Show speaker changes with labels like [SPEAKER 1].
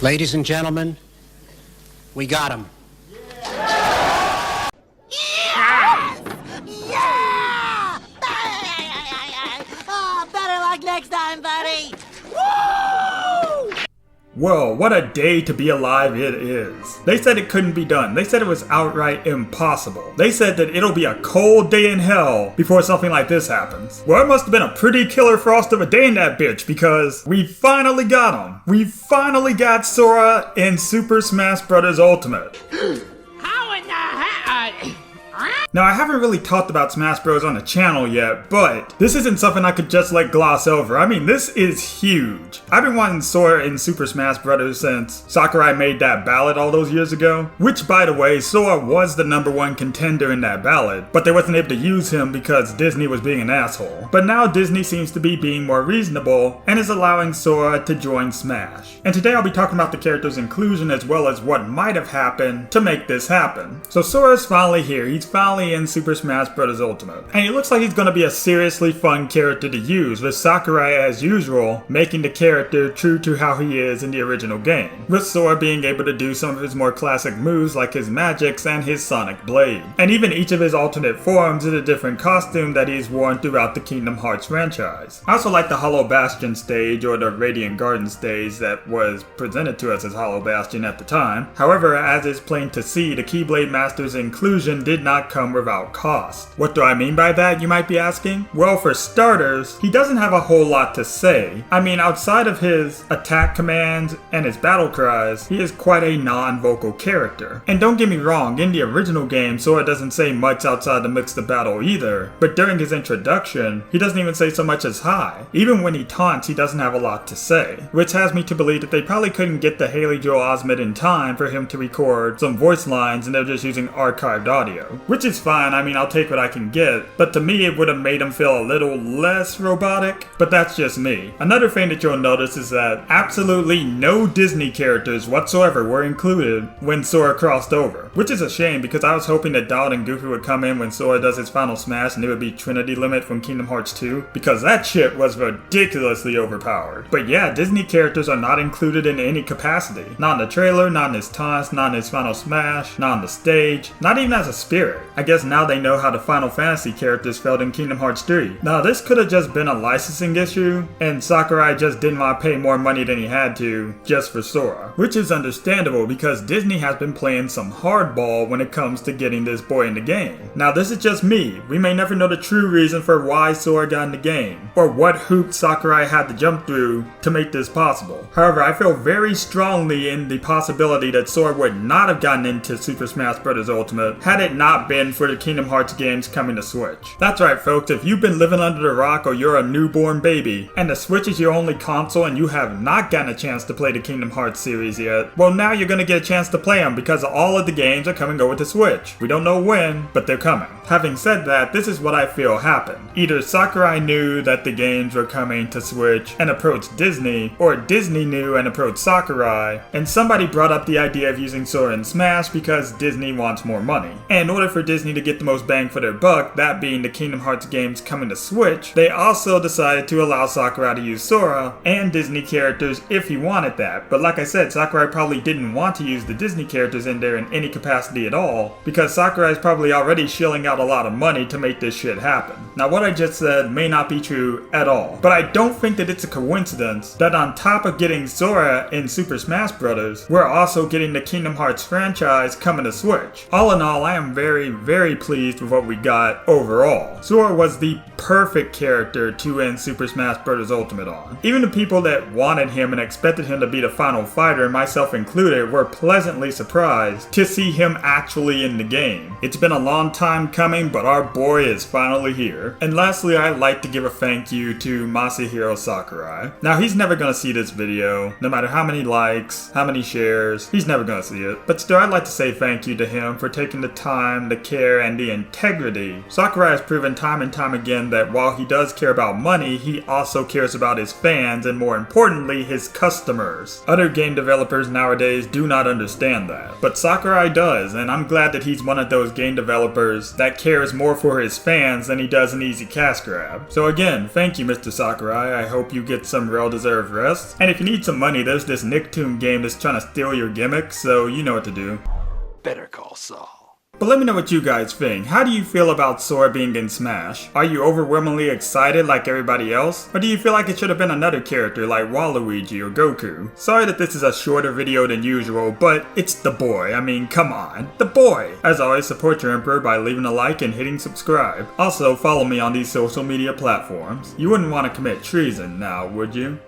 [SPEAKER 1] Ladies and gentlemen, we got him.
[SPEAKER 2] Yeah! Yeah! Oh, better luck next time, buddy! Woo!
[SPEAKER 3] Whoa, what a day to be alive it is. They said it couldn't be done. They said it was outright impossible. They said that it'll be a cold day in hell before something like this happens. Well, it must have been a pretty killer frost of a day in that bitch, because we finally got him. We finally got Sora in Super Smash Bros. Ultimate.
[SPEAKER 2] How in the hell?
[SPEAKER 3] Now, I haven't really talked about Smash Bros. On the channel yet, but this isn't something I could just let gloss over. I mean, this is huge. I've been wanting Sora in Super Smash Bros. Since Sakurai made that ballad all those years ago. Which, by the way, Sora was the #1 contender in that ballad, but they wasn't able to use him because Disney was being an asshole. But now Disney seems to be being more reasonable and is allowing Sora to join Smash. And today I'll be talking about the character's inclusion as well as what might have happened to make this happen. So Sora's finally here. He's finally in Super Smash Bros. Ultimate. And he looks like he's going to be a seriously fun character to use, with Sakurai as usual making the character true to how he is in the original game, with Sora being able to do some of his more classic moves like his magics and his sonic blade. And even each of his alternate forms is a different costume that he's worn throughout the Kingdom Hearts franchise. I also like the Hollow Bastion stage, or the Radiant Garden stage that was presented to us as Hollow Bastion at the time. However, as is plain to see, the Keyblade Master's inclusion did not come without cost. What do I mean by that, you might be asking? Well, for starters, he doesn't have a whole lot to say. I mean, outside of his attack commands and his battle cries, he is quite a non-vocal character. And don't get me wrong, in the original game, Sora doesn't say much outside the midst of battle either, but during his introduction, he doesn't even say so much as hi. Even when he taunts, he doesn't have a lot to say, which has me to believe that they probably couldn't get the Haley Joel Osment in time for him to record some voice lines and they're just using archived audio. Which is fine, I mean, I'll take what I can get, but to me it would have made him feel a little less robotic, but that's just me. Another thing that you'll notice is that absolutely no Disney characters whatsoever were included when Sora crossed over, which is a shame because I was hoping that Donald and Goofy would come in when Sora does his final smash and it would be Trinity Limit from Kingdom Hearts 2, because that shit was ridiculously overpowered. But yeah, Disney characters are not included in any capacity. Not in the trailer, not in his taunts, not in his final smash, not on the stage, not even as a spirit. I guess now they know how the Final Fantasy characters felt in Kingdom Hearts 3. Now this could have just been a licensing issue, and Sakurai just didn't want to pay more money than he had to just for Sora. Which is understandable because Disney has been playing some hardball when it comes to getting this boy in the game. Now this is just me. We may never know the true reason for why Sora got in the game, or what hoops Sakurai had to jump through to make this possible. However, I feel very strongly in the possibility that Sora would not have gotten into Super Smash Bros. Ultimate had it not been for the Kingdom Hearts games coming to Switch. That's right folks, if you've been living under the rock or you're a newborn baby, and the Switch is your only console and you have not gotten a chance to play the Kingdom Hearts series yet, well now you're gonna get a chance to play them because all of the games are coming over to Switch. We don't know when, but they're coming. Having said that, this is what I feel happened. Either Sakurai knew that the games were coming to Switch and approached Disney, or Disney knew and approached Sakurai, and somebody brought up the idea of using Sora in Smash because Disney wants more money. And in order for Disney to get the most bang for their buck, that being the Kingdom Hearts games coming to Switch, they also decided to allow Sakurai to use Sora and Disney characters if he wanted that. But like I said, Sakurai probably didn't want to use the Disney characters in there in any capacity at all, because Sakurai's probably already shilling out a lot of money to make this shit happen. Now what I just said may not be true at all, but I don't think that it's a coincidence that on top of getting Sora in Super Smash Bros., we're also getting the Kingdom Hearts franchise coming to Switch. All in all, I am very pleased with what we got overall. Sora was the perfect character to end Super Smash Bros. Ultimate on. Even the people that wanted him and expected him to be the final fighter, myself included, were pleasantly surprised to see him actually in the game. It's been a long time coming, but our boy is finally here. And lastly, I'd like to give a thank you to Masahiro Sakurai. Now he's never gonna see this video, no matter how many likes, how many shares, he's never gonna see it. But still, I'd like to say thank you to him for taking the time, the care, care and the integrity. Sakurai has proven time and time again that while he does care about money, he also cares about his fans and more importantly, his customers. Other game developers nowadays do not understand that, but Sakurai does, and I'm glad that he's one of those game developers that cares more for his fans than he does an easy cash grab. So again, thank you Mr. Sakurai, I hope you get some well-deserved rest. And if you need some money, there's this Nicktoon game that's trying to steal your gimmick, so you know what to do.
[SPEAKER 4] Better call Saul.
[SPEAKER 3] But let me know what you guys think. How do you feel about Sora being in Smash? Are you overwhelmingly excited like everybody else? Or do you feel like it should have been another character like Waluigi or Goku? Sorry that this is a shorter video than usual, but it's the boy. I mean, come on. The boy! As always, support your emperor by leaving a like and hitting subscribe. Also, follow me on these social media platforms. You wouldn't want to commit treason now, would you?